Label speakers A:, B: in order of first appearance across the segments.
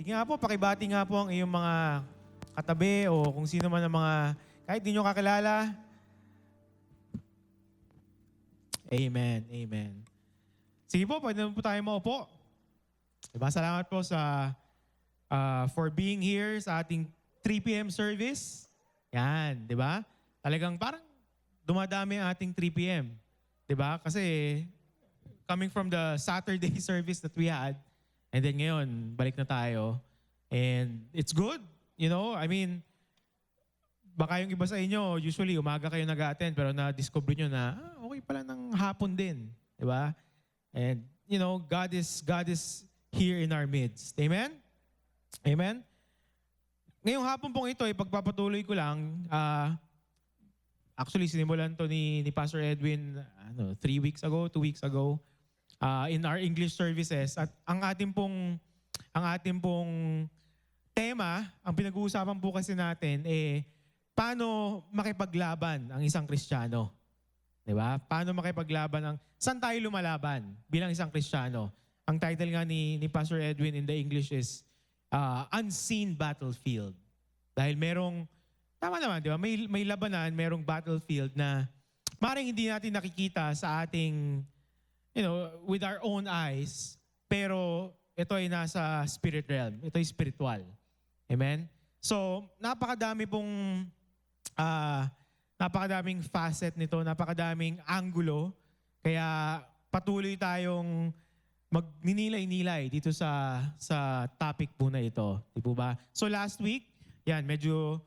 A: Sige nga po, pakibati nga po ang iyong mga katabi o kung sino man ang mga, kahit di nyo kakilala. Amen, amen. Sige po, pwede naman po tayo maupo. Diba? Salamat po for being here sa ating 3 p.m. service. Yan, di ba? Talagang parang dumadami ang ating 3 p.m. Di ba? Kasi coming from the Saturday service that we had, and then ngayon, balik na tayo. And it's good. You know, I mean, baka yung iba sa inyo, usually umaga kayo nag-attend, pero na-discover nyo na, okay pala ng hapon din. Di ba? And, you know, God is here in our midst. Amen? Amen? Ngayong hapon pong ito, ipagpapatuloy ko lang, actually, sinimulan to ni Pastor Edwin 2 weeks ago, in our English services. At ang ating pong tema, ang pinag-uusapan po kasi natin, paano makipaglaban ang isang Kristiyano? Diba? Paano makipaglaban saan tayo lumalaban bilang isang Kristiyano? Ang title nga ni Pastor Edwin in the English is Unseen Battlefield. Dahil tama naman, di ba? May labanan, merong battlefield na maaaring hindi natin nakikita sa ating, with our own eyes, pero ito ay nasa spirit realm. Ito ay spiritual. Amen? So, napakadaming facet nito, napakadaming angulo, kaya patuloy tayong magninilay-nilay dito sa topic po na ito. Di po ba? So last week, yan, medyo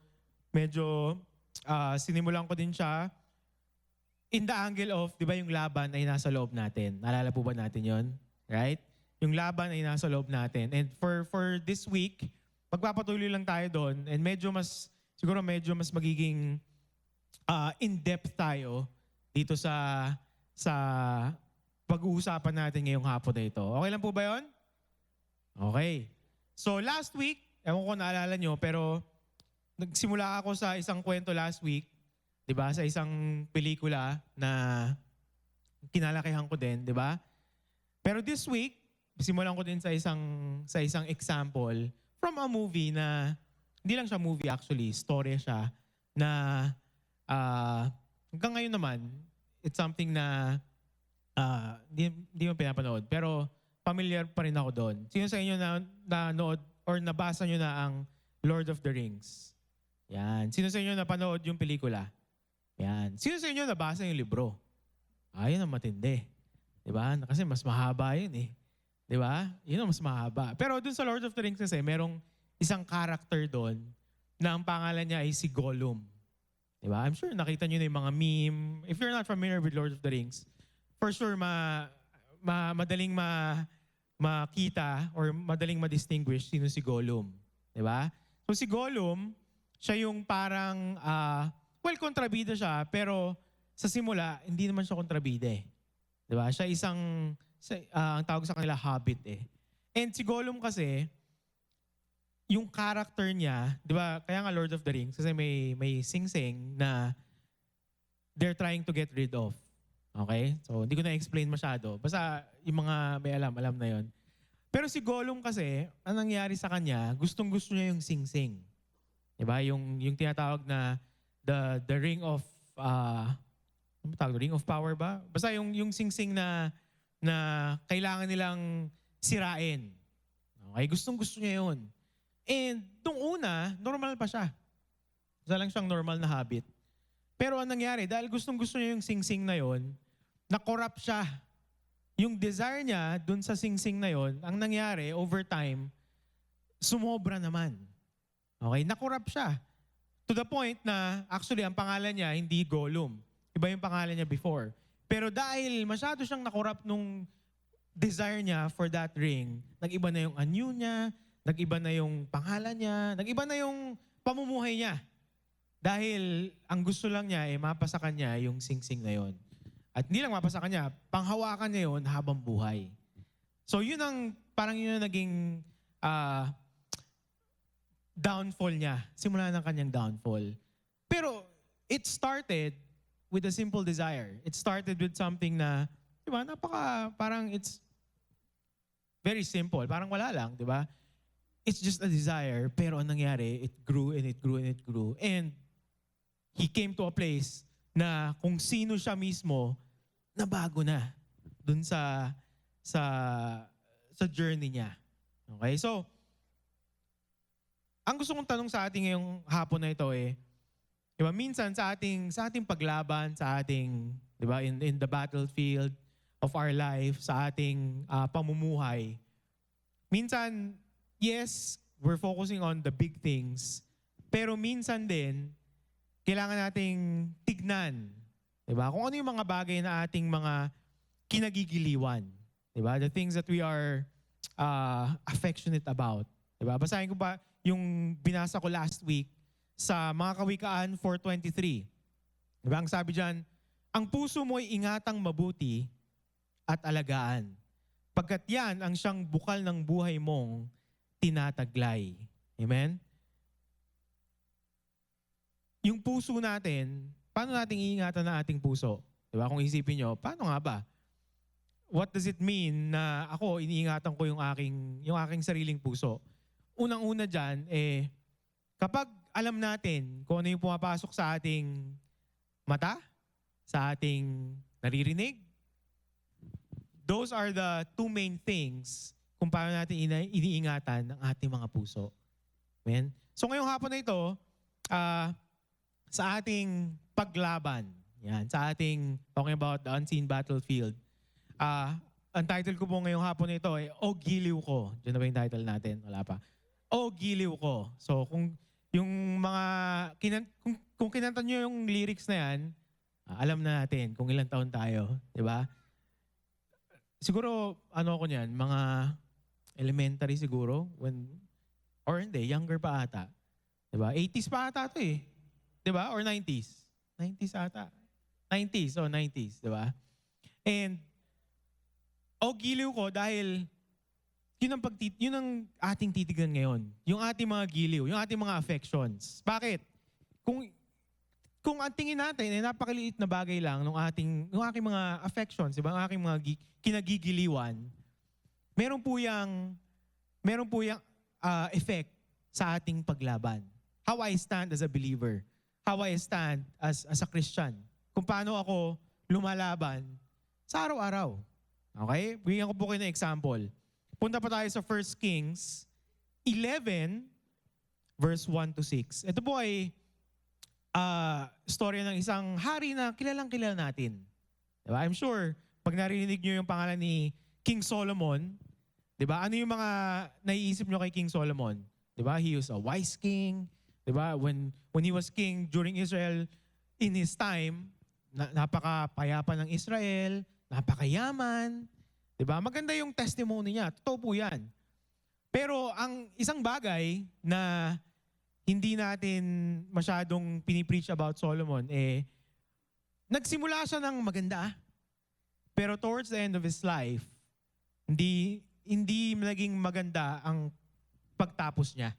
A: sinimulan ko din siya in the angle of, di ba yung laban ay nasa loob natin. Naalala po ba natin yon? Right? Yung laban ay nasa loob natin. And for this week, magpapatuloy lang tayo doon and siguro medyo mas magiging in-depth tayo dito sa pag-uusapan natin ngayong hapon na ito. Okay lang po ba yon? Okay. So last week, ewan ko naalala nyo, pero nagsimula ako sa isang kwento last week, di ba? Sa isang pelikula na kinalakihan ko din, di ba? Pero this week, simulan ko din sa isang example from a movie na, hindi lang siya movie actually, story siya, na hanggang ngayon naman, it's something na hindi mo pinapanood, pero familiar pa rin ako doon. Sino sa inyo na nanood or nabasa nyo na ang Lord of the Rings? Yan. Sino sa inyo napanood yung pelikula? Yan. Sino sa inyo nabasa yung libro? Yun ang matindi. Diba? Kasi mas mahaba yun eh. Diba? Yun ang mas mahaba. Pero dun sa Lord of the Rings kasi, merong isang character doon na ang pangalan niya ay si Gollum. Diba? I'm sure nakita nyo na yung mga meme. If you're not familiar with Lord of the Rings, for sure madaling makita or madaling ma-distinguish sino si Gollum. Diba? So si Gollum, siya yung parang, kontrabida siya, pero sa simula, hindi naman siya kontrabida eh. Diba? Siya ang tawag sa kanila, hobbit eh. And si Gollum kasi, yung character niya, diba, kaya nga Lord of the Rings, kasi may sing-sing na they're trying to get rid of. Okay? So, hindi ko na-explain masyado. Basta yung mga may alam na yon. Pero si Gollum kasi, ang nangyari sa kanya, gustong-gusto niya yung sing-sing. Diba? Yung tinatawag na the ring of, ano tawag? Ring of power ba? Basta yung sing-sing na kailangan nilang sirain. Okay? Gustong-gusto niya yun. And nung una, normal pa siya. Isa lang siyang normal na habit. Pero ang nangyari, dahil gustong-gusto niya yung sing-sing na yon, na-corrupt siya. Yung desire niya dun sa sing-sing na yon, ang nangyari, over time, sumobra naman. Okay? Na-corrupt siya. To the point na, actually, ang pangalan niya, hindi Gollum. Iba yung pangalan niya before. Pero dahil masyado siyang na-corrupt nung desire niya for that ring, nag-iba na yung anyo niya, nag-iba na yung pangalan niya, nag-iba na yung pamumuhay niya. Dahil ang gusto lang niya mapasa kanya yung sing-sing na yon. At hindi lang mapasa kanya, panghawakan niya yon habang buhay. So yun ang naging downfall niya. Simula ng kanyang downfall. Pero it started with a simple desire. It started with something na, di ba, parang it's very simple. Parang wala lang, di ba? it's just a desire, pero ang nangyari, it grew and it grew and it grew. And he came to a place na kung sino siya mismo, nabago na dun sa sa journey niya. Okay? So, ang gusto kong tanong sa ating ngayong hapon na ito di ba, minsan sa ating paglaban, sa ating, di ba, in the battlefield of our life, sa ating pamumuhay, minsan, yes, we're focusing on the big things, pero minsan din, kailangan nating tignan, di ba, kung ano yung mga bagay na ating mga kinagigiliwan. Di ba? The things that we are affectionate about. Di ba? Basahin ko ba yung binasa ko last week sa mga Kawikaan 4:23. Di ba? Ang sabi diyan, ang puso mo'y ingatang mabuti at alagaan. Pagkat yan ang siyang bukal ng buhay mong tinataglay. Amen? Yung puso natin, paano natin iingatan ang ating puso? Di ba? Kung isipin nyo, paano nga ba? What does it mean na ako, iniingatan ko yung aking sariling puso? Unang-una dyan, kapag alam natin kung ano yung pumapasok sa ating mata, sa ating naririnig, those are the two main things kung paano natin iniingatan ang ating mga puso. Amen? So ngayong hapon na ito, sa ating paglaban, yan, sa ating talking about the unseen battlefield, ang title ko po ngayong hapon na ito O Giliw Ko. Diyan na ba yung title natin? Wala pa. O Giliw Ko. So kung yung mga, kung kinanta nyo yung lyrics na yan, alam na natin kung ilang taon tayo. Di ba? Siguro, ano ako niyan, mga elementary siguro, or hindi, younger pa ata. Di ba? 80s pa ata ito eh. Di ba? Or 90s? 90s ata. 90s, di ba? And, o giliw ko dahil yun ang ating titignan ngayon. Yung ating mga giliw, yung ating mga affections. Bakit? Kung ang tingin natin ay napakaliit na bagay lang ng aking mga affections, diba? Ang aking mga kinagigiliwan, meron po yung effect sa ating paglaban. How I stand as a believer. How I stand as a Christian. Kung paano ako lumalaban sa araw-araw. Okay? Bigyan ko po kayo ng example. Punta pa tayo sa 1 Kings 11, verse 1-6. Ito po ay storya ng isang hari na kilalang-kilala natin. Diba? I'm sure, pag narinig nyo yung pangalan ni King Solomon, diba? Ano yung mga naiisip nyo kay King Solomon? Diba? He was a wise king. Diba? When he was king during Israel, in his time, napakapayapa ng Israel, napakayaman. Diba? Maganda yung testimony niya. Totoo po yan. Pero ang isang bagay na hindi natin masyadong pinipreach about Solomon, nagsimula siya ng maganda. Pero towards the end of his life, hindi naging maganda ang pagtapos niya.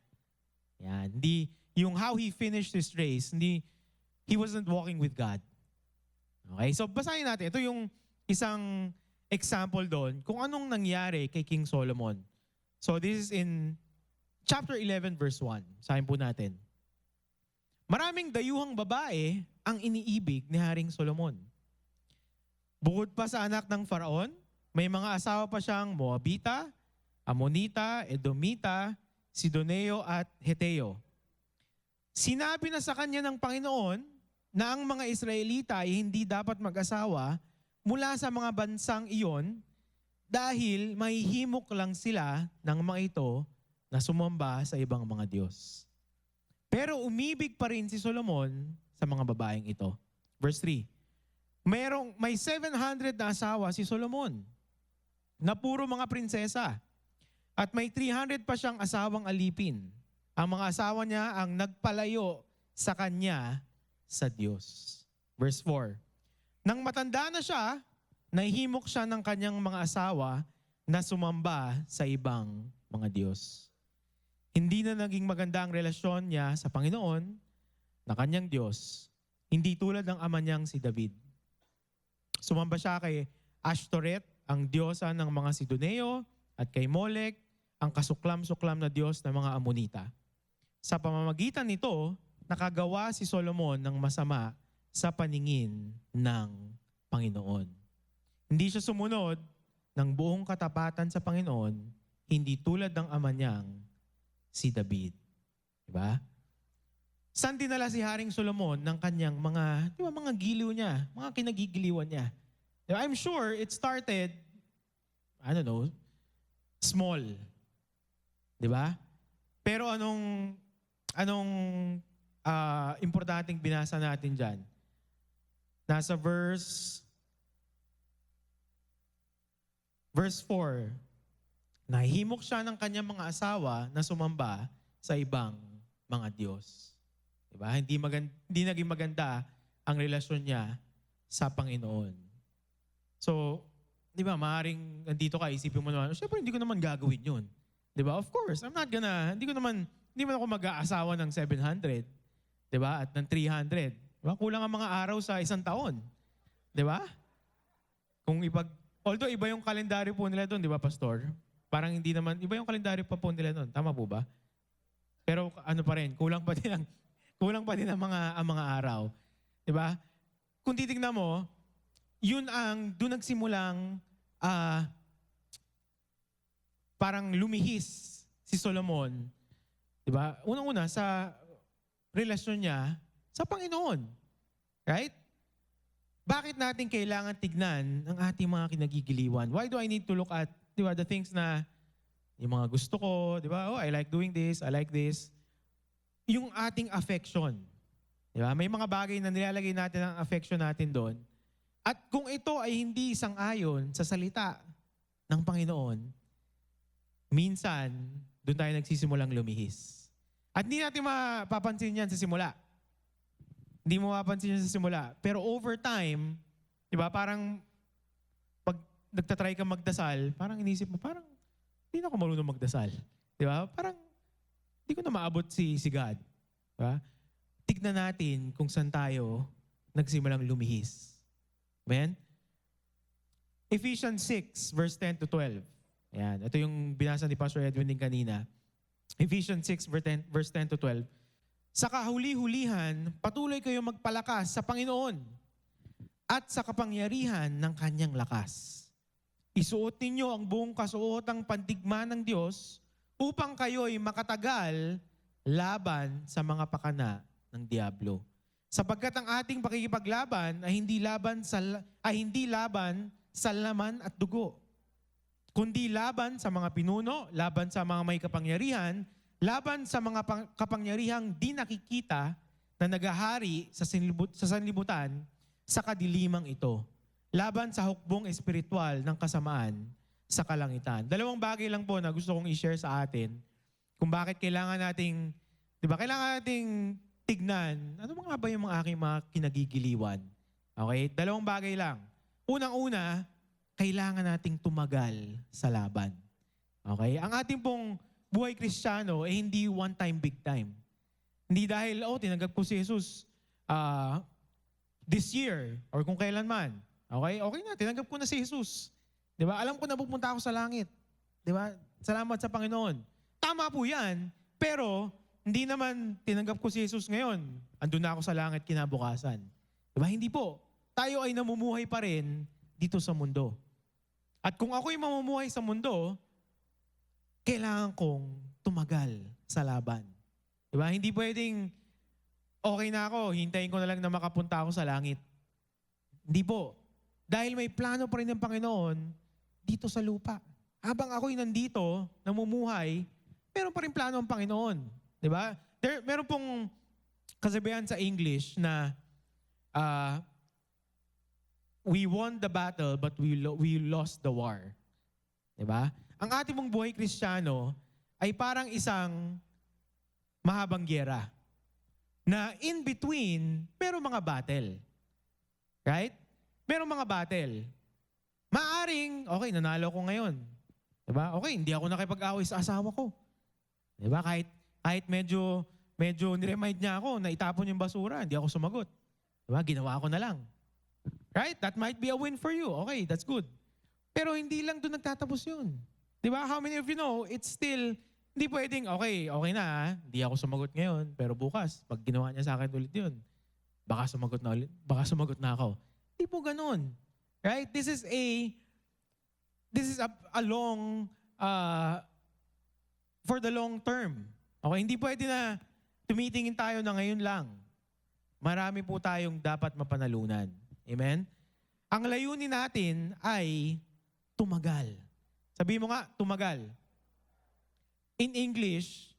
A: Yan. Hindi, yung how he finished his race, he wasn't walking with God. Okay? So basahin natin. Ito yung isang example doon kung anong nangyari kay King Solomon. So this is in chapter 11 verse 1. Sahin po natin. Maraming dayuhang babae ang iniibig ni Haring Solomon. Bukod pa sa anak ng Faraon, may mga asawa pa siyang Moabita, Amonita, Edomita, Sidoneo at Heteo. Sinabi na sa kanya ng Panginoon na ang mga Israelita ay hindi dapat mag-asawa mula sa mga bansang iyon dahil mahihimok lang sila ng mga ito na sumamba sa ibang mga Diyos. Pero umibig pa rin si Solomon sa mga babaeng ito. Verse 3, may 700 na asawa si Solomon na puro mga prinsesa at may 300 pa siyang asawang alipin. Ang mga asawa niya ang nagpalayo sa kanya sa Diyos. Verse 4, nang matanda na siya, nahihimok siya ng kanyang mga asawa na sumamba sa ibang mga Diyos. Hindi na naging maganda ang relasyon niya sa Panginoon na kanyang Diyos, hindi tulad ng ama niyang si David. Sumamba siya kay Ashtoreth, ang diyosa ng mga Sidoneo, at kay Molek, ang kasuklam-suklam na Diyos ng mga Amonita. Sa pamamagitan nito, nakagawa si Solomon ng masama sa paningin ng Panginoon. Hindi siya sumunod ng buong katapatan sa Panginoon, hindi tulad ng ama niyang si David. Diba? Saan dinala si Haring Solomon ng kanyang mga, mga giliw niya, mga kinagigiliwan niya? Diba? I'm sure it started, small. Diba? Pero anong importanteng binasa natin dyan? Nasa verse 4, nahihimok siya ng kanyang mga asawa na sumamba sa ibang mga Diyos. Diba? Hindi naging maganda ang relasyon niya sa Panginoon. So, di ba, maaaring nandito ka, isipin mo naman, syempre hindi ko naman gagawin yun. Di ba? Of course, hindi man ako mag-aasawa ng 700, di ba? At ng 300. Diba? Kulang ang mga araw sa isang taon. Di ba? Although iba yung kalendaryo po nila doon, di ba, Pastor? Parang hindi naman, iba yung kalendaryo pa po nila doon. Tama po ba? Pero pa rin, kulang pa din ang mga araw. Di ba? Kung titignan mo, doon nagsimulang parang lumihis si Solomon. Di ba? Unang-una sa relasyon niya sa Panginoon. Right? Bakit natin kailangan tignan ang ating mga kinagigiliwan? Why do I need to look at, di ba, the things na yung mga gusto ko, di ba? Oh, I like doing this, I like this. Yung ating affection. Di ba? May mga bagay na nilalagay natin ang affection natin doon. At kung ito ay hindi sang-ayon sa salita ng Panginoon, minsan, doon tayo nagsisimulang lumihis. At hindi natin mapapansin yan sa simula. Hindi mo mapapansin yan sa simula. Pero over time, di ba, parang pag nagtatry ka magdasal, parang inisip mo, parang hindi na ako marunong magdasal. Di ba? Parang hindi ko na maabot si God. Di ba? Tignan natin kung saan tayo nagsimulang lumihis. Amen? Ephesians 6, verse 10 to 12. Ayan. Ito yung binasa ni Pastor Edwin din kanina. Ephesians 6, verse 10 to 12. Sa kahuli-hulihan, patuloy kayong magpalakas sa Panginoon at sa kapangyarihan ng kanyang lakas. Isuot ninyo ang buong kasuotang pandigma ng Diyos upang kayo'y makatagal laban sa mga pakana ng Diablo. Sapagkat ang ating pakikipaglaban ay hindi laban sa laman at dugo, kundi laban sa mga pinuno, laban sa mga may kapangyarihan, laban sa mga kapangyarihang di nakikita na naghahari sa sanlibutan sa kadilimang ito, laban sa hukbong espiritual ng kasamaan sa kalangitan. Dalawang bagay lang po na gusto kong i-share sa atin kung bakit kailangan nating tignan, ano mga ba yung mga aking mga kinagigiliwan? Okay? Dalawang bagay lang. Unang-una, kailangan nating tumagal sa laban. Okay? Ang ating pong buhay Kristiyano hindi one time, big time. Hindi dahil, tinanggap ko si Jesus this year or kung kailanman. Okay? Okay na, tinanggap ko na si Jesus. Di ba? Alam ko na pupunta ako sa langit. Di ba? Salamat sa Panginoon. Tama po yan, pero hindi naman tinanggap ko si Jesus ngayon. Andun na ako sa langit kinabukasan. Diba? Hindi po. Tayo ay namumuhay pa rin dito sa mundo. At kung ako'y mamumuhay sa mundo, kailangan kong tumagal sa laban. Diba? Hindi pwedeng, okay na ako, hintayin ko na lang na makapunta ako sa langit. Hindi po. Dahil may plano pa rin ng Panginoon dito sa lupa. Habang ako'y nandito, namumuhay, meron pa rin plano ng Panginoon. Diba? Meron pong kasabihan sa English na we won the battle but we lost the war. Diba? Ang ating mong buhay Kristiyano ay parang isang mahabang gyera na in between, merong mga battle. Right? Merong mga battle. Maaring, okay, nanalo ko ngayon. Diba? Okay, hindi ako nakipag-away sa asawa ko. Diba? Kahit medyo niremind niya ako na itapon yung basura, hindi ako sumagot. Diba? Ginawa ko na lang. Right? That might be a win for you. Okay, that's good. Pero hindi lang doon nagtatapos yun. Di ba? How many of you know, it's still, hindi pwedeng, okay na, hindi ako sumagot ngayon, pero bukas, pag ginawa niya sa akin ulit yun, baka sumagot na ako. Hindi po ganun. Right? This is a long, for the long term. Okay? Hindi pwede na tumitingin tayo na ngayon lang. Marami po tayong dapat mapanalunan. Amen? Ang layunin natin ay tumagal. Sabihin mo nga, tumagal. In English,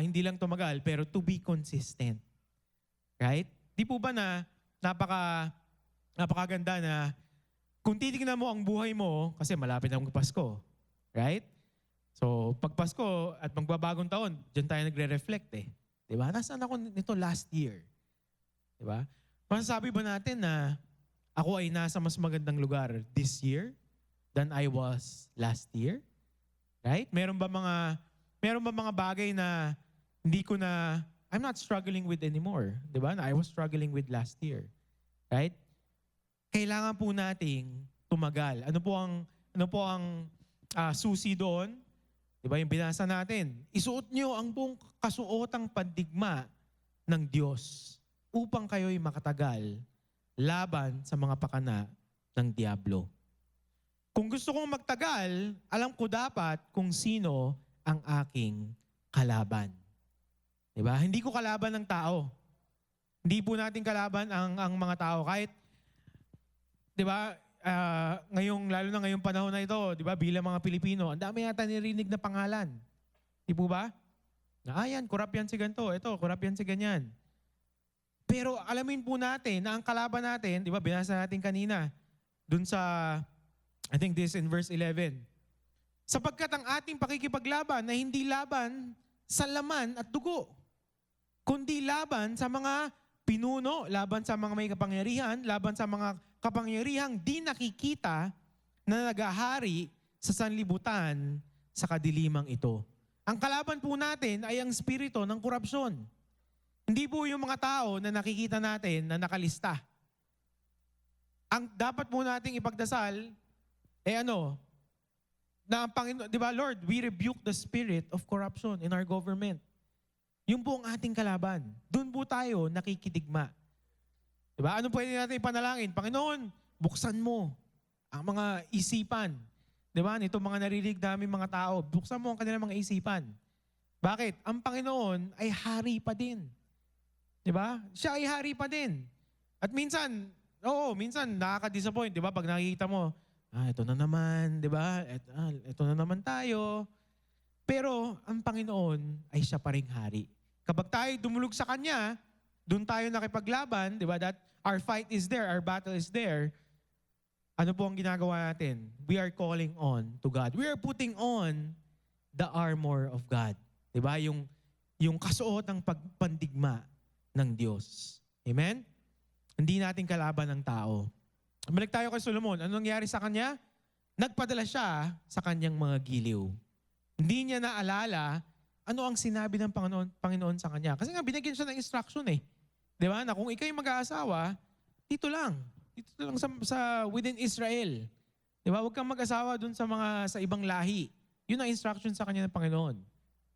A: hindi lang tumagal, pero to be consistent. Right? Di po ba na napakaganda na kung titignan mo ang buhay mo, kasi malapit na magpasko. Right? So, pag Pasko at magbabagong taon, dyan tayo nagre-reflect eh. Diba? Nasaan ako nito last year? Diba? Masasabi ba natin na ako ay nasa mas magandang lugar this year than I was last year? Right? Meron ba mga bagay na hindi ko na, I'm not struggling with anymore. Diba? Na I was struggling with last year. Right? Kailangan po nating tumagal. Ano po ang susi doon? Diba yung binasa natin? Isuot nyo ang buong kasuotang pandigma ng Diyos upang kayo'y makatagal laban sa mga pakana ng Diablo. Kung gusto kong magtagal, alam ko dapat kung sino ang aking kalaban. Diba? Hindi ko kalaban ng tao. Hindi po natin kalaban ang mga tao. Kahit, diba, lalo na ngayong panahon na ito, di ba, bilang mga Pilipino, ang dami yata nirinig na pangalan. Di po ba? Na, yan, kurap yan si ganito. Ito, kurap yan si ganyan. Pero alamin po natin na ang kalaban natin, di ba, binasa natin kanina, dun sa, I think this in verse 11, sapagkat ang ating pakikipaglaban na hindi laban sa laman at dugo, kundi laban sa mga pinuno, laban sa mga may kapangyarihan, laban sa mga kapangyarihang di nakikita na nagahari sa sanlibutan sa kadilimang ito. Ang kalaban po natin ay ang spirito ng korupsyon. Hindi po yung mga tao na nakikita natin na nakalista. Ang dapat po nating ipagdasal, na ang Panginoon, di ba, Lord, we rebuke the spirit of corruption in our government. Yun po ang ating kalaban. Doon po tayo nakikidigma. Diba? Ano pwede natin ipanalangin? Panginoon, buksan mo ang mga isipan. Diba? Nito mga narinig namin mga tao, buksan mo ang kanilang mga isipan. Bakit? Ang Panginoon ay hari pa din. Diba? Siya ay hari pa din. At minsan nakaka-disappoint. Diba? Pag nakikita mo, ito na naman, diba? Ito na naman tayo. Pero ang Panginoon ay siya pa ring hari. Kapag tayo dumulog sa Kanya, doon tayo nakipaglaban, di ba? That our fight is there, our battle is there. Ano po ang ginagawa natin? We are calling on to God. We are putting on the armor of God. Di ba? Yung kasuotang pagpandigma ng Diyos. Amen? Hindi natin kalaban ng tao. Balik tayo kay Solomon. Ano nangyari sa kanya? Nagpadala siya sa kanyang mga giliw. Hindi niya naalala ano ang sinabi ng Panginoon sa kanya. Kasi nga binigyan siya ng instruction eh. Di ba? Na kung ikaw'y mag-aasawa, dito lang sa within Israel. Di ba? Huwag kang mag-asawa dun sa ibang lahi. Yun ang instruction sa kanya ng Panginoon.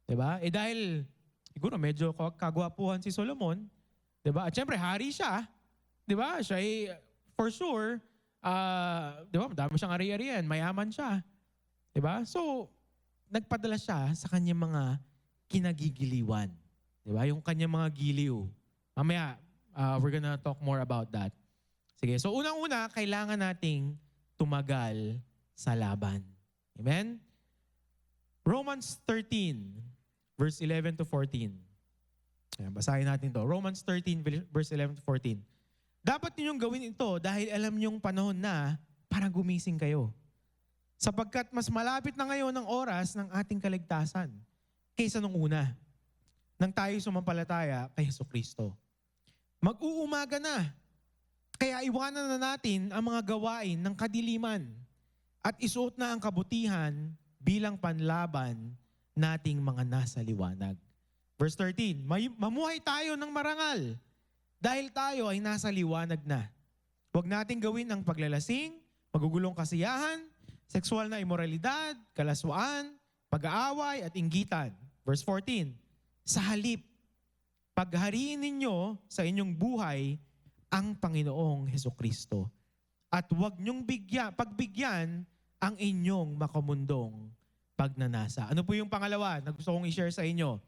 A: Di ba? Dahil siguro medyo kagwapuhan si Solomon, di ba? At syempre hari siya. Di ba? Siya ay for sure, di ba? Madami siyang ari-arian, mayaman siya. Di ba? So, nagpadala siya sa kanyang mga kinagigiliwan. Di ba? Yung kanyang mga giliw. Mamaya, we're gonna talk more about that. Sige, so unang-una, kailangan nating tumagal sa laban. Amen? Romans 13, verse 11 to 14. Ayan, basahin natin to. Romans 13, verse 11 to 14. Dapat ninyong gawin ito dahil alam niyong panahon na para gumising kayo. Sapagkat mas malapit na ngayon ang oras ng ating kaligtasan kaysa nung una, nang tayo sumampalataya kay Jesucristo. Mag-uumaga na, kaya iwanan na natin ang mga gawain ng kadiliman at isuot na ang kabutihan bilang panlaban nating mga nasa liwanag. Verse 13, mamuhay tayo ng marangal dahil tayo ay nasa liwanag na. Huwag nating gawin ang paglalasing, magugulong kasiyahan, sexual na imoralidad, kalaswaan, pag-aaway at inggitan. Verse 14, sa halip, paghariin ninyo sa inyong buhay ang Panginoong Hesukristo. At huwag niyong pagbigyan ang inyong makamundong pagnanasa. Ano po yung pangalawa na gusto kong i-share sa inyo?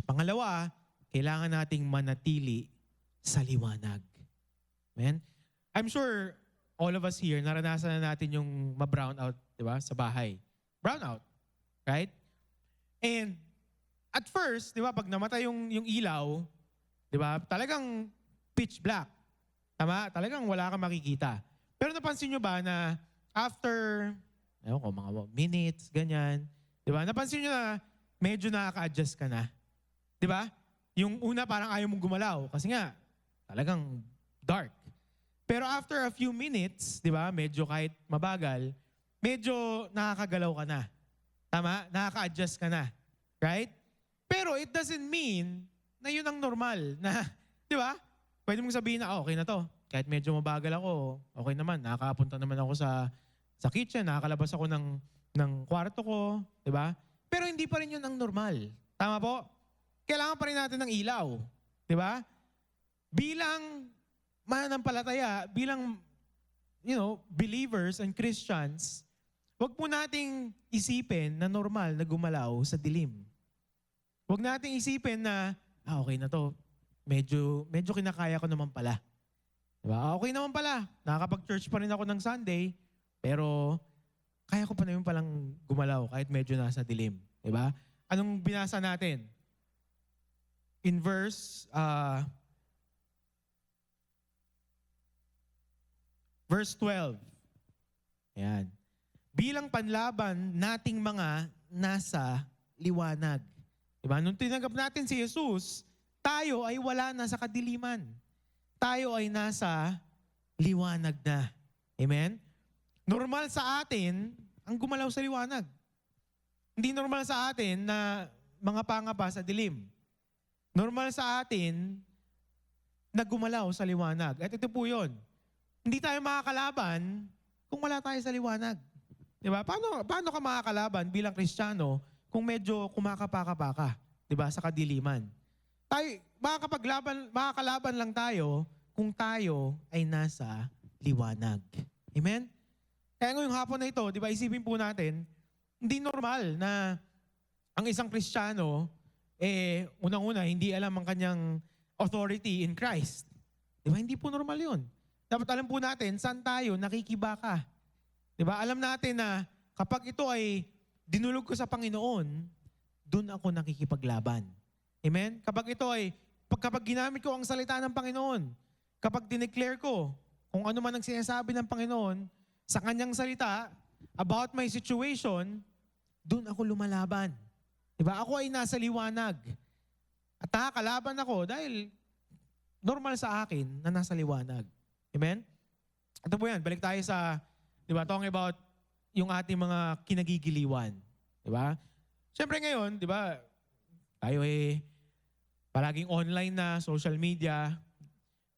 A: Pangalawa, kailangan nating manatili sa liwanag. Amen? I'm sure all of us here, naranasan na natin yung ma-brown out, di ba, sa bahay. Brown out, right? And at first, di ba, pag namatay yung ilaw, di ba, talagang pitch black. Tama? Talagang wala kang makikita. Pero napansin nyo ba na after, ewan ko, mga minutes, ganyan, di ba, napansin nyo na medyo nakaka-adjust ka na. Di ba? Yung una parang ayaw mong gumalaw kasi nga, talagang dark. Pero after a few minutes, di ba, medyo kahit mabagal, medyo nakakagalaw ka na. Tama? Nakaka-adjust ka na. Right? Pero it doesn't mean na yun ang normal. Na, di ba? Pwede mong sabihin na, okay na to. Kahit medyo mabagal ako, okay naman. Nakakapunta naman ako sa kitchen, nakakalabas ako ng kwarto ko. Di ba? Pero hindi pa rin yun ang normal. Tama po? Kailangan pa rin natin ng ilaw. Di ba? Bilang mananampalataya, bilang believers and Christians, wag po nating isipin na normal na gumalaw sa dilim. Wag nating isipin na, okay na to. Medyo kinakaya ko naman pala. Diba? Okay naman pala. Nakakapag-church pa rin ako ng Sunday, pero kaya ko pa naman palang gumalaw kahit medyo nasa dilim. Diba? Anong binasa natin? In verse 12. Ayan. Bilang panlaban nating mga nasa liwanag. Diba? Nung tinanggap natin si Jesus, tayo ay wala na sa kadiliman. Tayo ay nasa liwanag na. Amen? Normal sa atin ang gumalaw sa liwanag. Hindi normal sa atin na mga pangapa sa dilim. Normal sa atin na gumalaw sa liwanag. At ito po yun. Hindi tayo makakalaban kung wala tayo sa liwanag. Diba? Paano ka makakalaban bilang Kristiyano kung medyo kumakapa-kapa ka, diba, sa kadiliman? Tayo, makakalaban lang tayo kung tayo ay nasa liwanag. Amen? Kaya ngayong hapon na ito, diba, isipin po natin, hindi normal na ang isang Kristiyano, unang-una, hindi alam ang kanyang authority in Christ. Diba? Hindi po normal yun. Dapat alam po natin, saan tayo nakikibaka. Diba? Alam natin na kapag ito ay dinulog ko sa Panginoon, dun ako nakikipaglaban. Amen? Kapag ginamit ko ang salita ng Panginoon, kapag dineclare ko kung ano man ang sinasabi ng Panginoon sa kanyang salita about my situation, dun ako lumalaban. Diba? Ako ay nasa liwanag. At nakakalaban ako dahil normal sa akin na nasa liwanag. Amen? Ito po yan, balik tayo sa, di ba, talking about yung ating mga kinagigiliwan. Di ba? Siyempre ngayon, di ba, tayo palaging online na, social media.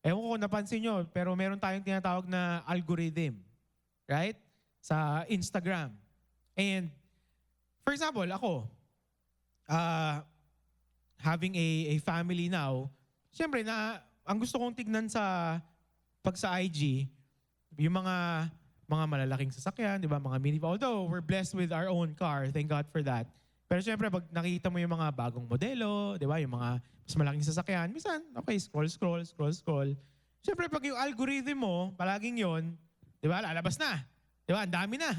A: Ewan ko kung napansin nyo, pero meron tayong tinatawag na algorithm. Right? Sa Instagram. And, for example, ako, having a family now, siyempre, ang gusto kong tignan pag sa IG, yung mga malalaking sasakyan, di ba, mga minivan. Although, we're blessed with our own car, thank God for that. Pero syempre, pag nakita mo yung mga bagong modelo, di ba, yung mga mas malaking sasakyan, minsan, okay, scroll. Syempre, pag yung algorithm mo, palaging yon, di ba, lalabas na. Di ba, ang dami na.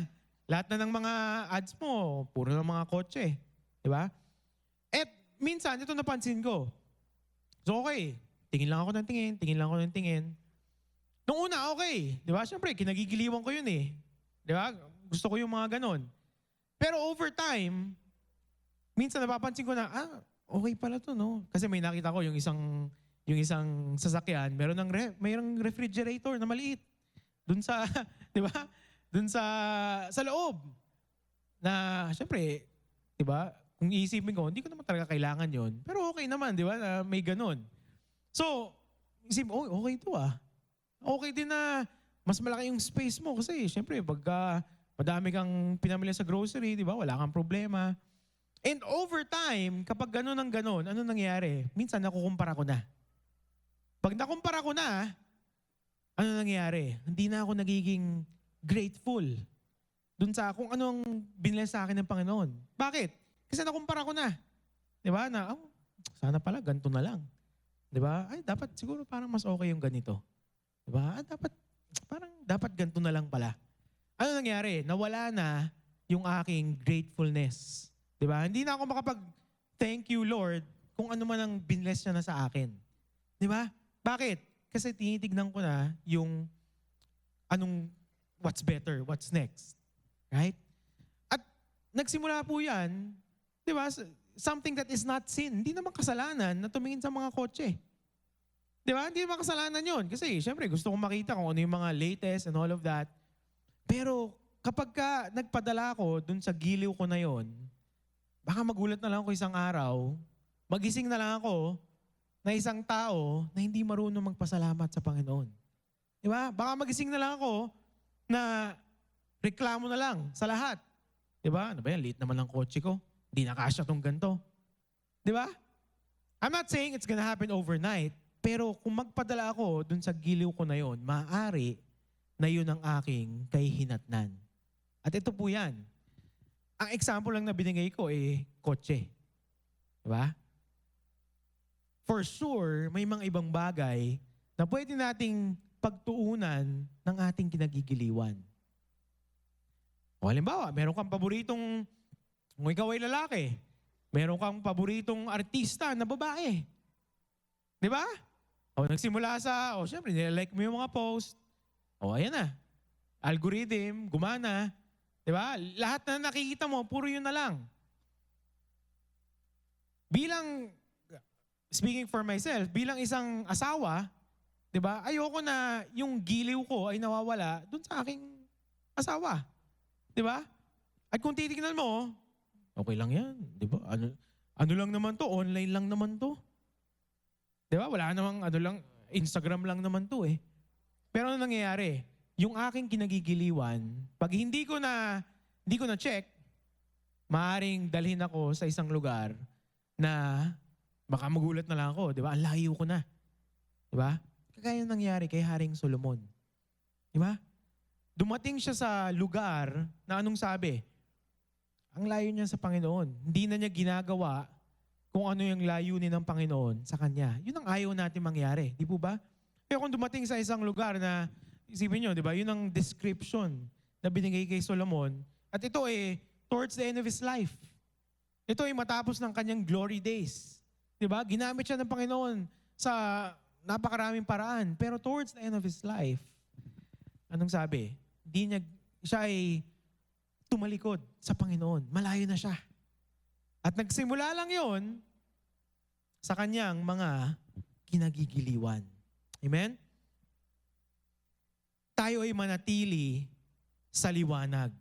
A: Lahat na ng mga ads mo, puro ng mga kotse. Di ba? At minsan, ito napansin ko. So, okay, tingin lang ako ng tingin. Nung una, okay. Di ba? Siyempre, kinagigiliwan ko yun eh. Di ba? Gusto ko yung mga ganon. Pero over time, minsan napapansin ko na, okay pala to, no? Kasi may nakita ko yung isang sasakyan, mayroong refrigerator na maliit. Dun sa, di ba? Dun sa loob. Na, siyempre, di ba? Kung iisipin ko, hindi ko naman talaga kailangan yon. Pero okay naman, di ba? Na may ganon. So, isip, okay to ah. Okay din na mas malaki yung space mo kasi syempre pagka Madami kang pinamili sa grocery, di ba? Wala kang problema. And over time, kapag gano'n ang gano'n, ano nangyayari? Minsan nakukumpara ko na. Pag nakumpara ko na, ano nangyayari? Hindi na ako nagiging grateful dun sa kung anong binili sa akin ng Panginoon. Bakit? Kasi nakumpara ko na. Di ba? Na, sana pala ganito na lang. Di ba? Ay, dapat siguro parang mas okay yung ganito. Di ba? Dapat ganito na lang pala. Ano nangyari? Nawala na yung aking gratefulness. Di ba? Hindi na ako makapag-thank you, Lord, kung ano man ang binless niya na sa akin. Di ba? Bakit? Kasi tinitignan ko na yung what's better, what's next. Right? At nagsimula po yan, di ba? Something that is not sin. Hindi naman kasalanan na tumingin sa mga kotse. Di ba? Hindi naman kasalanan yun. Kasi syempre gusto kong makita kung ano yung mga latest and all of that. Pero kapag nagpadala ko dun sa giliw ko na yon, baka magulat na lang ako isang araw, magising na lang ako na isang tao na hindi marunong magpasalamat sa Panginoon. Di ba? Baka magising na lang ako na reklamo na lang sa lahat. Di ba? Ano ba yan? Late naman ang kotse ko. Hindi nakasya tong ganito. Di ba? I'm not saying it's gonna happen overnight, pero kung magpadala ako dun sa giliw ko na yon, maaari na yun ang aking kahihinatnan. At ito po yan. Ang example lang na binigay ko kotse. Diba? For sure, may mga ibang bagay na pwede nating pagtuunan ng ating kinagigiliwan. O halimbawa, meron kang paboritong, kung ikaw ay lalaki, meron kang paboritong artista na babae. Diba? O nagsimula syempre, nilike mo yung mga post. O ayan na. Algorithm, gumana. Diba? Lahat na nakikita mo, puro yun na lang. Speaking for myself, bilang isang asawa, diba? Ayoko na yung giliw ko ay nawawala dun sa aking asawa. Diba? At kung titignan mo, okay lang yan. Diba? Ano lang naman to? Online lang naman to. Diba? Wala namang Instagram lang naman to eh. Pero ano nangyayari? Yung aking kinagigiliwan, pag hindi ko na check, maaaring dalhin ako sa isang lugar na baka magulat na lang ako, di ba? Ang layo ko na. Di ba? Kagaya nangyari kay Haring Solomon. Di ba? Dumating siya sa lugar na anong sabi? Ang layo niya sa Panginoon. Hindi na niya ginagawa kung ano yung layunin ng Panginoon sa kanya. Yun ang ayaw natin mangyari. Di po ba? Kaya kung dumating sa isang lugar na, isipin nyo, di ba? Yun ang description na binigay kay Solomon. At ito towards the end of his life. Ito matapos ng kanyang glory days. Di ba? Ginamit siya ng Panginoon sa napakaraming paraan. Pero towards the end of his life, anong sabi? Siya ay tumalikod sa Panginoon. Malayo na siya. At nagsimula lang yon sa kanyang mga kinagigiliwan. Amen? Tayo ay manatili sa liwanag.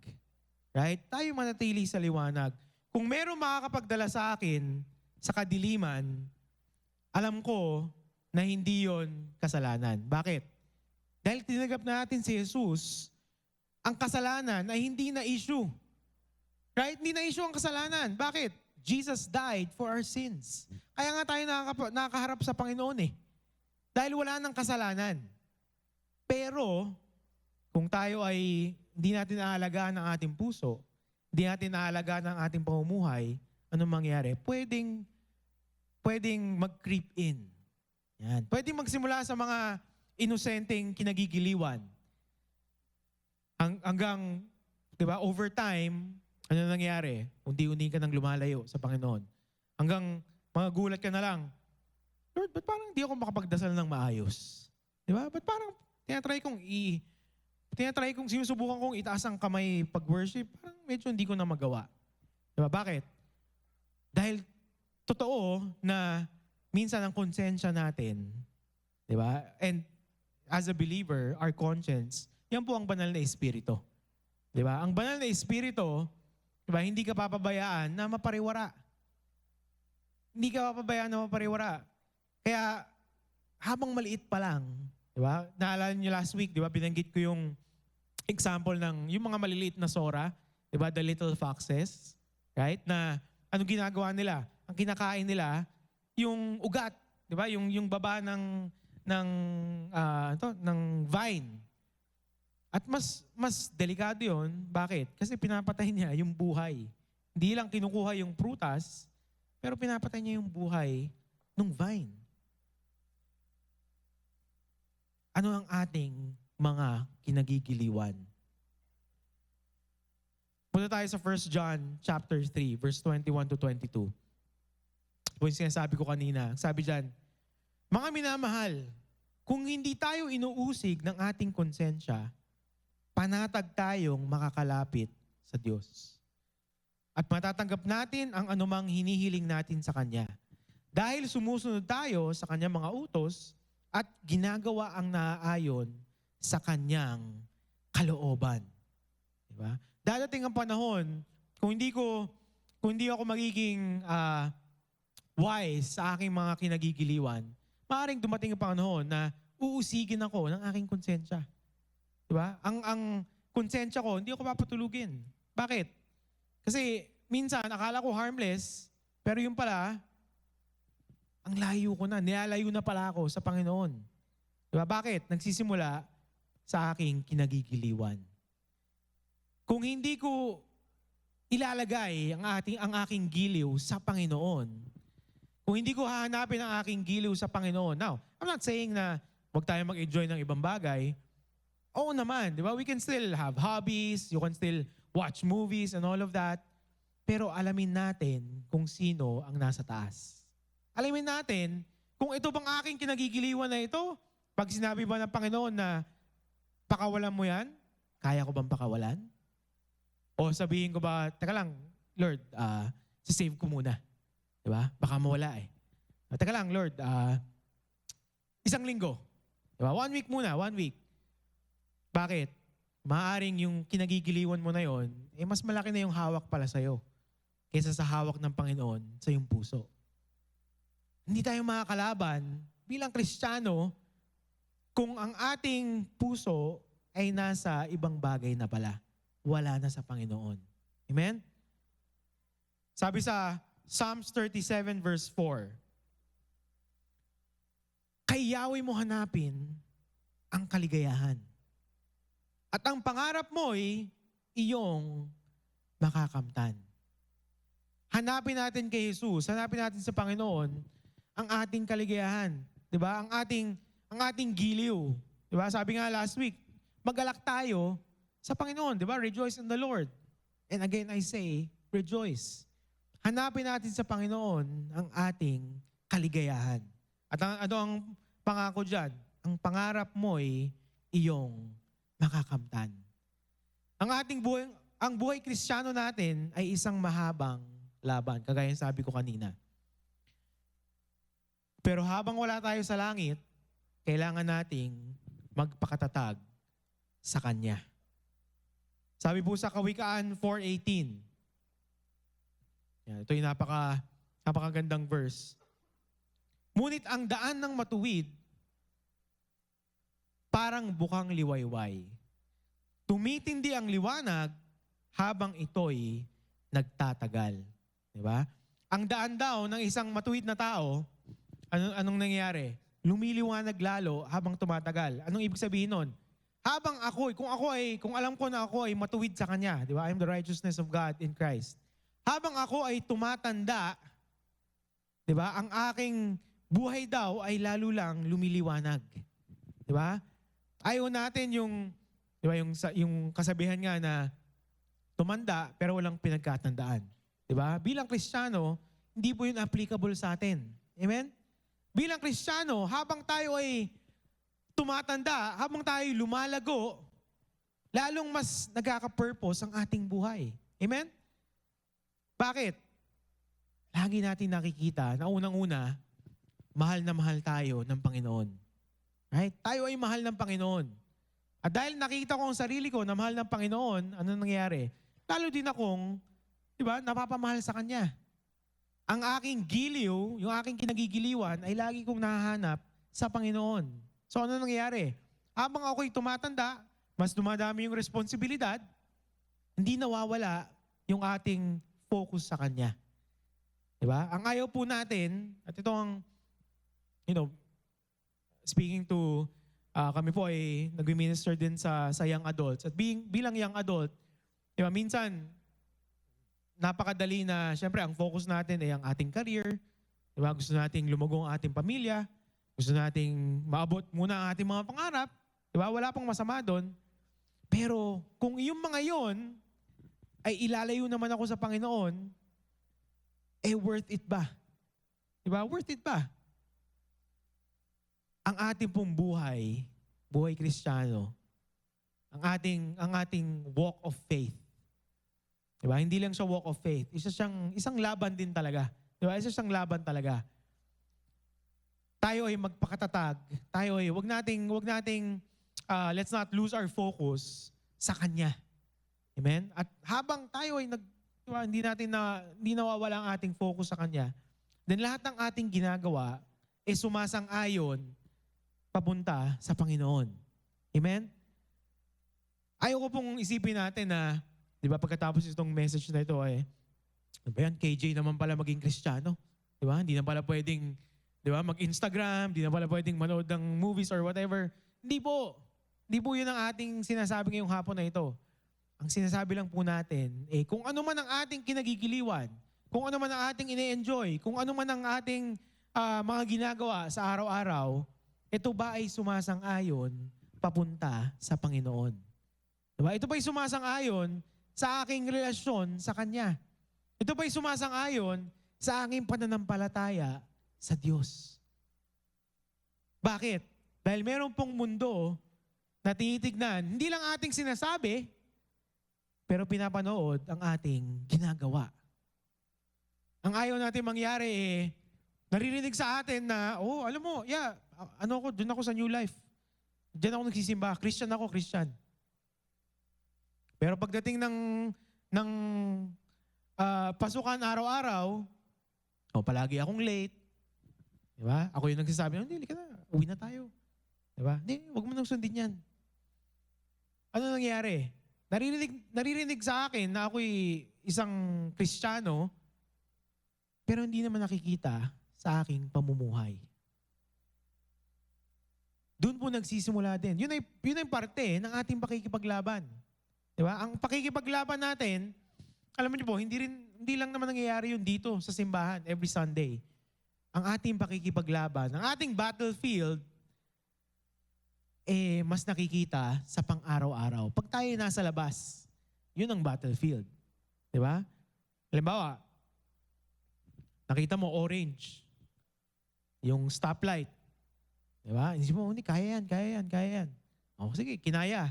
A: Right? Tayo manatili sa liwanag. Kung meron makakapagdala sa akin sa kadiliman, alam ko na hindi yon kasalanan. Bakit? Dahil tinanggap natin si Jesus, ang kasalanan ay hindi na issue. Right? Hindi na issue ang kasalanan. Bakit? Jesus died for our sins. Kaya nga tayo nakakaharap sa Panginoon eh. Dahil wala nang kasalanan. Pero, kung tayo ay hindi natin naalagaan ang ating puso, hindi natin naalagaan ang ating pamumuhay, anong mangyari? Pwedeng mag-creep in. Yan. Pwedeng magsimula sa mga inosenteng kinagigiliwan. Hanggang, di ba, over time, ano nangyari? Unti-unti ka nang lumalayo sa Panginoon. Hanggang gulat ka na lang, Lord, ba't parang hindi ako makapagdasal ng maayos? Di ba? Ba't parang tinatry kong sinusubukan kong itaas ang kamay pag-worship, parang medyo hindi ko na magawa. Di ba? Bakit? Dahil totoo na minsan ang konsensya natin, di ba? And as a believer, our conscience, yan po ang banal na espiritu. Di ba? Ang banal na espiritu, di ba, hindi ka papabayaan na mapariwara. Hindi ka papabayaan na mapariwara. Kaya habang maliit pa lang, di ba? Naalala niyo last week, di ba, binanggit ko yung example ng yung mga maliliit na sora, 'di ba? The little foxes, right? Na anong ginagawa nila? Ang kinakain nila yung ugat, 'di ba? Yung baba ng vine. At mas delikado 'yon. Bakit? Kasi pinapatay niya yung buhay. Hindi lang kinukuha yung prutas, pero pinapatay niya yung buhay ng vine. Ano ang ating mga kinagigiliwan? Punta tayo sa 1 John chapter 3, verse 21 to 22. Ito yung sinasabi ko kanina. Sabi dyan, mga minamahal, kung hindi tayo inuusig ng ating konsensya, panatag tayong makakalapit sa Diyos. At matatanggap natin ang anumang hinihiling natin sa Kanya. Dahil sumusunod tayo sa Kanyang mga utos at ginagawa ang naaayon sa Kanyang kalooban. Diba? Dadating ang panahon, kung hindi ako magiging wise sa aking mga kinagigiliwan, maaaring dumating ang panahon na uusigin ako ng aking konsensya. Diba? Ang konsensya ko, hindi ako papatulugin. Bakit? Kasi minsan, akala ko harmless, pero yung pala, ang layo ko na, nilalayo na pala ako sa Panginoon. Diba? Bakit? Nagsisimula sa aking kinagigiliwan. Kung hindi ko ilalagay ang aking giliw sa Panginoon, kung hindi ko hahanapin ang aking giliw sa Panginoon, now, I'm not saying na huwag tayo mag-enjoy ng ibang bagay. Oo naman, di ba? We can still have hobbies, you can still watch movies and all of that. Pero alamin natin kung sino ang nasa taas. Alamin natin kung ito bang aking kinagigiliwan na ito, pag sinabi ba ng Panginoon na pakawalan mo yan, kaya ko bang pakawalan? O sabihin ko ba, teka lang, Lord, sisave ko muna. Diba? Baka mawala eh. Teka lang, Lord, 1 linggo. Diba? 1 week muna, 1 week. Bakit? Maaring yung kinagigiliwan mo na yon, mas malaki na yung hawak pala sa'yo kaysa sa hawak ng Panginoon sa iyong puso. Hindi tayo makakalaban bilang Kristiyano kung ang ating puso ay nasa ibang bagay na pala. Wala na sa Panginoon. Amen? Sabi sa Psalms 37 verse 4, kay Yahweh mo hanapin ang kaligayahan. At ang pangarap mo'y iyong makakamtan. Hanapin natin kay Jesus, hanapin natin sa Panginoon ang ating kaligayahan. Diba? Ang ating giliw. Diba? Sabi nga last week, mag-alak tayo sa Panginoon. Diba? Rejoice in the Lord. And again, I say, rejoice. Hanapin natin sa Panginoon ang ating kaligayahan. At ano ang pangako dyan? Ang pangarap mo'y iyong makakamtan. Ang buhay Kristiyano natin ay isang mahabang laban, kagaya ng sabi ko kanina. Pero habang wala tayo sa langit, kailangan nating magpakatatag sa Kanya. Sabi po sa Kawikaan 4:18, ito yung napakagandang verse. Ngunit ang daan ng matuwid, parang bukang liwayway. Tumitindi ang liwanag habang ito'y nagtatagal. Diba? Ang daan daw ng isang matuwid na tao, anong nangyayari? Lumiliwanag lalo habang tumatagal. Anong ibig sabihin nun? Kung alam ko na ako ay matuwid sa Kanya, di ba? I am the righteousness of God in Christ. Habang ako ay tumatanda, di ba? Ang aking buhay daw ay lalo lang lumiliwanag. Di ba? Ayaw natin di ba, yung kasabihan nga na tumanda pero walang pinagkatandaan. Di ba? Bilang Kristiyano, hindi po yun applicable sa atin. Amen? Bilang Kristiyano, habang tayo ay tumatanda, habang tayo lumalago, lalong mas nagkaka-purpose ang ating buhay. Amen? Bakit? Lagi natin nakikita na unang-una, mahal na mahal tayo ng Panginoon. Right? Tayo ay mahal ng Panginoon. At dahil nakikita ko ang sarili ko na mahal ng Panginoon, ano nangyayari? Lalo din akong, di ba, napapamahal sa Kanya. Ang aking giliw, yung aking kinagigiliwan, ay lagi kong nahahanap sa Panginoon. So ano nangyayari? Habang ako'y tumatanda, mas dumadami yung responsibilidad, hindi nawawala yung ating focus sa Kanya. Diba? Ang ayaw po natin, at ito ang, speaking to, kami po ay nag-minister din sa young adults. At bilang young adult, diba, minsan, napakadali na, syempre, ang focus natin ay ang ating career. Diba? Gusto nating lumugong ang ating pamilya. Gusto nating maabot muna ang ating mga pangarap. Diba? Wala pang masama doon. Pero kung yung mga yon ay ilalayo naman ako sa Panginoon, worth it ba? Diba? Worth it ba? Ang ating pong buhay Kristiyano, ang ating walk of faith. Diba? Hindi lang siya walk of faith. Isang laban din talaga. Diba? Isa siyang laban talaga. Tayo ay magpakatatag. Tayo ay wag nating let's not lose our focus sa Kanya. Amen? At habang tayo ay diba, hindi nawawala ang ating focus sa Kanya, then lahat ng ating ginagawa ay sumasang-ayon papunta sa Panginoon. Amen? Ayaw ko pong isipin natin na, di ba, pagkatapos itong message na ito ano ba yan, KJ naman pala maging Kristiyano. Di ba? Hindi na pala pwedeng, di ba, mag-Instagram, hindi na pala pwedeng manood ng movies or whatever. Hindi po. Hindi po yun ang ating sinasabi ngayong hapon na ito. Ang sinasabi lang po natin, kung ano man ang ating kinagigiliwan, kung ano man ang ating ine-enjoy, kung ano man ang ating mga ginagawa sa araw-araw, ito ba ay sumasang-ayon papunta sa Panginoon? Diba? Ito ba ay sumasang-ayon sa aking relasyon sa Kanya? Ito ba ay sumasang-ayon sa aking pananampalataya sa Diyos? Bakit? Dahil meron pong mundo na tinitignan, hindi lang ating sinasabi, pero pinapanood ang ating ginagawa. Ang ayaw natin mangyari naririnig sa atin na, alam mo, doon ako sa New Life. Diyan ako nagsisimba. Christian ako, Christian. Pero pagdating ng pasukan araw-araw, palagi akong late. Diba? Ako yung nagsasabi, hindi ka na, uwi na tayo. Diba? Hindi, huwag mo nang sundin yan. Ano nangyari? Naririnig sa akin na ako'y isang Kristiyano, pero hindi naman nakikita sa aking pamumuhay. Doon po nagsisimula din. Yun ay parte ng ating pakikipaglaban. Diba? Ang pakikipaglaban natin, alam niyo po, hindi lang naman nangyayari yun dito sa simbahan every Sunday. Ang ating pakikipaglaban, ang ating battlefield, mas nakikita sa pang-araw-araw. Pag tayo nasa labas, yun ang battlefield. Diba? Halimbawa, nakita mo orange, yung stoplight. Diba? Inisip mo, kaya yan. Sige, kinaya.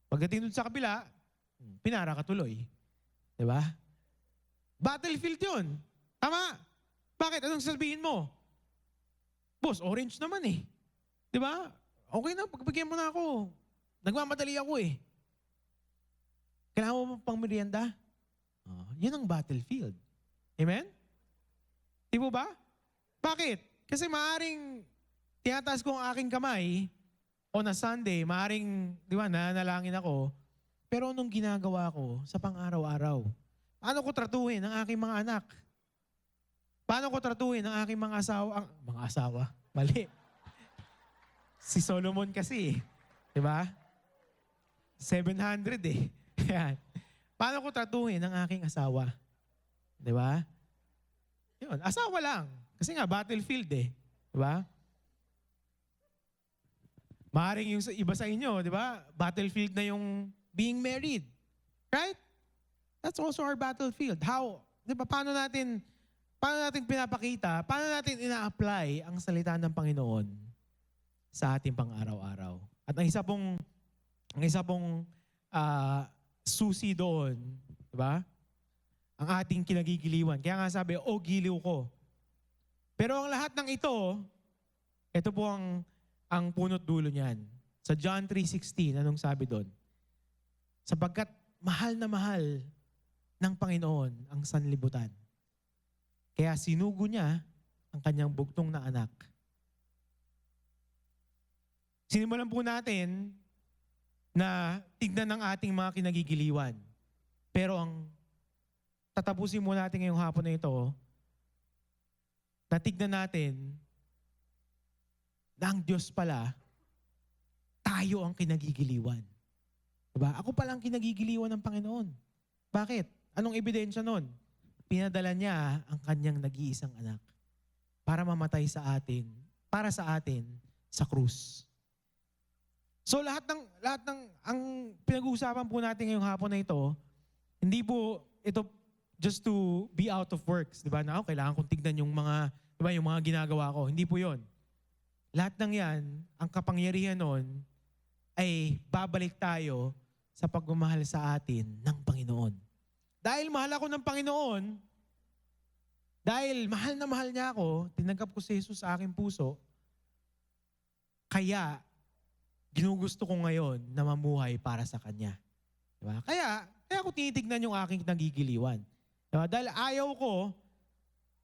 A: Pagdating dun sa kabila, pinara ka tuloy. Diba? Battlefield yun. Tama. Bakit? Anong sabihin mo? Boss, orange naman Diba? Okay na, pagbigyan mo na ako. Nagmamadali ako Kailangan mo pang merienda? Yun ang battlefield. Amen? Di po ba? Bakit? Kasi maaring tinataas ko ang aking kamay on a Sunday, maaring, di ba, nanalangin ako, pero anong ginagawa ko sa pang-araw-araw? Paano ko tratuhin ang aking mga anak? Paano ko tratuhin ang aking mga asawa? Mali. Si Solomon kasi, di ba? 700 Yan. Paano ko tratuhin ang aking asawa? Di ba? Yun, asawa lang. Kasi nga, battlefield Di ba? Maaaring yung iba sa inyo, di ba? Battlefield na yung being married. Right? That's also our battlefield. How? Di ba? Paano natin pinapakita, paano natin ina-apply ang salita ng Panginoon sa ating pang-araw-araw? At ang isa pong susi doon, di ba? Ang ating kinagigiliwan. Kaya nga sabi, giliw ko. Pero ang lahat ng ito po ang punot dulo niyan. Sa John 3:16, anong sabi doon? Sapagkat mahal na mahal ng Panginoon ang sanlibutan. Kaya sinugo niya ang kanyang bugtong na anak. Sinimulan po natin na tignan ng ating mga kinagigiliwan. Pero ang tatapusin mo natin ngayong hapon na ito, na tignan natin na ang Diyos pala, tayo ang kinagigiliwan. Diba? Ako pala ang kinagigiliwan ng Panginoon. Bakit? Anong ebidensya nun? Pinadala niya ang kanyang nag-iisang anak para mamatay sa atin, para sa atin, sa krus. So lahat ng ang pinag-uusapan po natin ngayong hapon na ito, hindi po ito just to be out of works, di ba? Na kailangan kong tignan yung mga, di ba, yung mga ginagawa ko. Hindi po 'yon. Lahat ng 'yan, ang kapangyarihan noon ay babalik tayo sa pagmamahal sa atin ng Panginoon. Dahil mahal ako ng Panginoon, dahil mahal na mahal niya ako, tinanggap ko si Jesus sa aking puso, kaya ginugusto ko ngayon na mamuhay para sa Kanya. Diba? Kaya ako tinitignan yung aking nagigiliwan. Diba? Dahil ayaw ko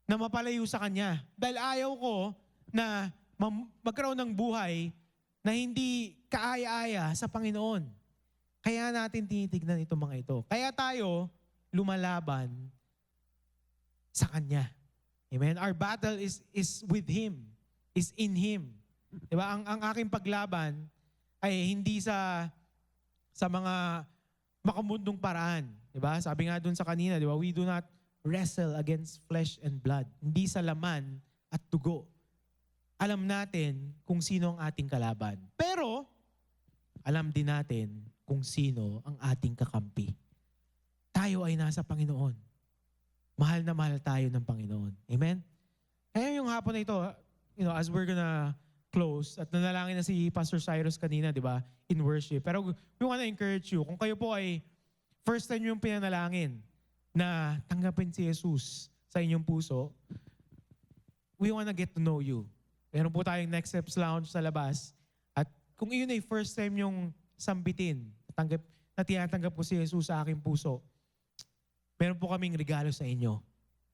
A: na mapalayo sa Kanya. Dahil ayaw ko na magkaroon ng buhay na hindi kaaya-aya sa Panginoon. Kaya natin tinitignan itong mga ito. Kaya tayo lumalaban sa Kanya. Amen? Our battle is with Him, is in Him. Diba? Ang aking paglaban ay hindi sa mga makamundong paraan. Diba? Sabi nga dun sa kanina, diba? We do not wrestle against flesh and blood. Hindi sa laman at dugo. Alam natin kung sino ang ating kalaban. Pero, alam din natin kung sino ang ating kakampi. Tayo ay nasa Panginoon. Mahal na mahal tayo ng Panginoon. Amen? Kaya yung hapon na ito, as we're gonna close, at nanalangin na si Pastor Cyrus kanina, di ba, in worship. Pero we wanna encourage you, kung kayo po ay first time yung pinanalangin na tanggapin si Jesus sa inyong puso, we wanna get to know you. Meron po tayong Next Steps Lounge sa labas. At kung iyon ay first time yung sambitin, na tinatanggap ko si Jesus sa aking puso, meron po kaming regalo sa inyo.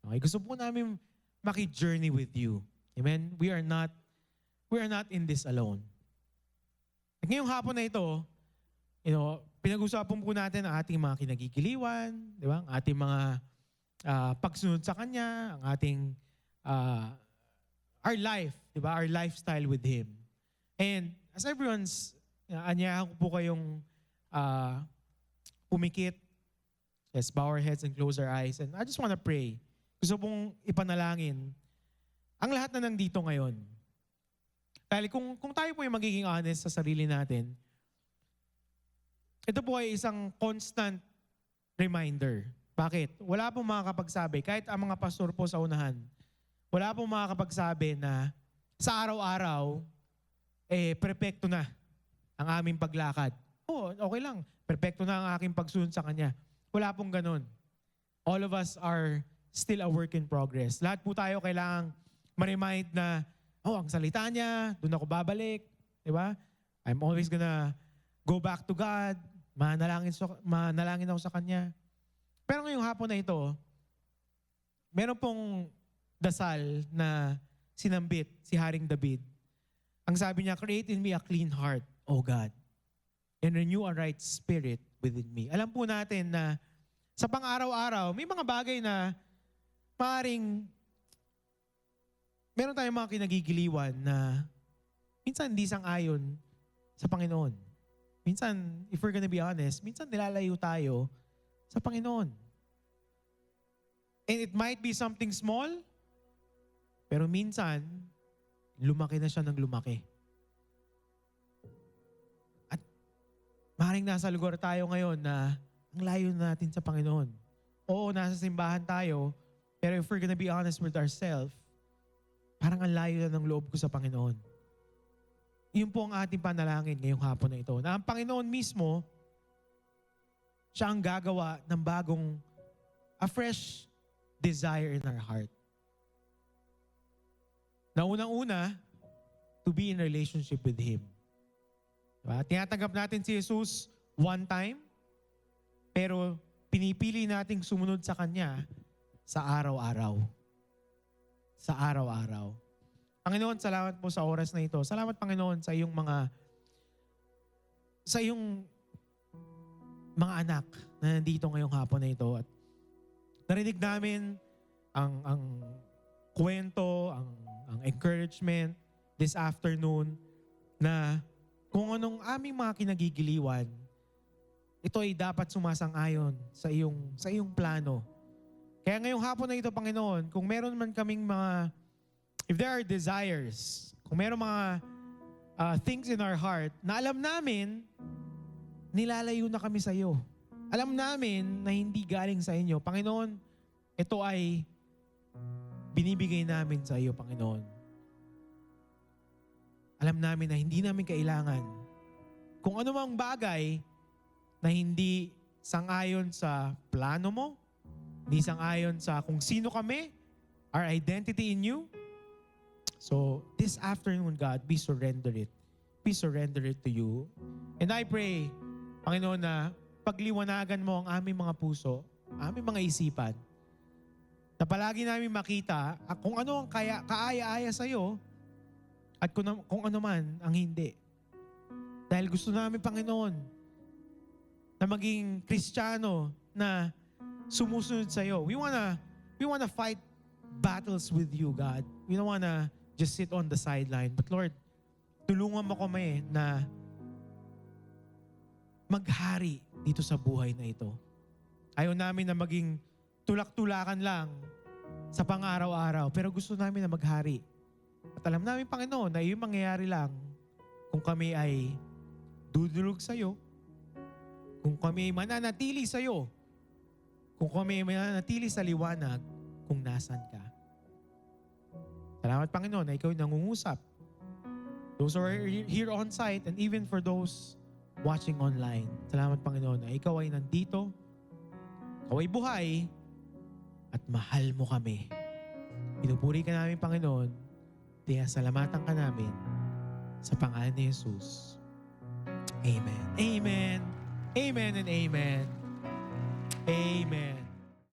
A: Okay? Gusto po namin maki-journey with you. Amen? We are not in this alone. At ngayong hapon na ito, pinag-usapan po natin ang ating mga kinagigiliwan, di ba? Ang ating mga pagsunod sa Kanya, ang ating our life, di ba? Our lifestyle with Him. And as everyone's, anyayahan ko po kayong pumikit. Let's bow our heads and close our eyes. And I just want to pray. Gusto pong ipanalangin ang lahat na nandito ngayon. Dahil kung tayo po yung magiging honest sa sarili natin, ito po ay isang constant reminder. Bakit? Wala pong makakapagsabi, kahit ang mga pastor po sa unahan, wala pong makakapagsabi na sa araw-araw, perpekto na ang aming paglakad. Okay lang. Perpekto na ang aking pagsunod sa Kanya. Wala pong ganun. All of us are still a work in progress. Lahat po tayo kailangang ma-remind na, ang salita niya, doon ako babalik. Di ba? I'm always gonna go back to God. Manalangin ako sa Kanya. Pero ngayong hapon na ito, meron pong dasal na sinambit si Haring David. Ang sabi niya, create in me a clean heart, O God, and renew a right spirit within me. Alam po natin na sa pang-araw-araw, may mga bagay na maaaring meron tayong mga kinagigiliwan na minsan hindi sang-ayon sa Panginoon. Minsan, if we're gonna be honest, minsan nilalayo tayo sa Panginoon. And it might be something small, pero minsan, lumaki na siya ng lumaki. At maaaring nasa lugar tayo ngayon na ang layo na natin sa Panginoon. Oo, nasa simbahan tayo, pero if we're gonna be honest with ourselves, parang ang layo na ng loob ko sa Panginoon. Yun po ang ating panalangin ngayong hapon na ito. Na ang Panginoon mismo, siya ang gagawa ng bagong, a fresh desire in our heart. Na unang-una, to be in relationship with Him. Diba? Tinatanggap natin si Jesus one time, pero pinipili nating sumunod sa Kanya sa araw-araw. Sa araw-araw. Panginoon, salamat po sa oras na ito. Salamat, Panginoon, sa iyong mga anak na nandito ngayong hapon na ito at narinig namin ang kwento, ang encouragement this afternoon na kung anong aming mga kinagigiliwan, ito ay dapat sumasang-ayon sa iyong plano. Kaya ngayong hapon na ito, Panginoon, kung meron man kaming if there are desires, kung meron mga things in our heart na alam namin, nilalayo na kami sa iyo. Alam namin na hindi galing sa inyo. Panginoon, ito ay binibigay namin sa iyo, Panginoon. Alam namin na hindi namin kailangan kung ano mang bagay na hindi sang-ayon sa plano mo, hindi sang-ayon sa kung sino kami, our identity in you. So, this afternoon, God, we surrender it. We surrender it to you. And I pray, Panginoon, na pagliwanagan mo ang aming mga puso, aming mga isipan, na palagi namin makita kung ano ang kaaya-aya sa iyo at kung ano man ang hindi. Dahil gusto namin, Panginoon, na maging Kristiyano na sumusunod sa iyo. We wanna fight battles with you, God. We don't wanna just sit on the sideline. But Lord, tulungan mo kami na maghari dito sa buhay na ito. Ayaw namin na maging tulak-tulakan lang sa pang-araw-araw, pero gusto namin na maghari. At alam namin, Panginoon, na yung mangyayari lang kung kami ay dudulog sa iyo, kung kami ay mananatili sa iyo, kung kami ay mananatili sa liwanag, kung nasan ka. Salamat, Panginoon, na ikaw ay nangungusap. Those who are here on site and even for those watching online. Salamat, Panginoon, na ikaw ay nandito, ikaw ay buhay, at mahal mo kami. Pinupuri ka namin, Panginoon, kaya salamatan ka namin sa pangalan ni Jesus. Amen. Amen. Amen and amen. Amen.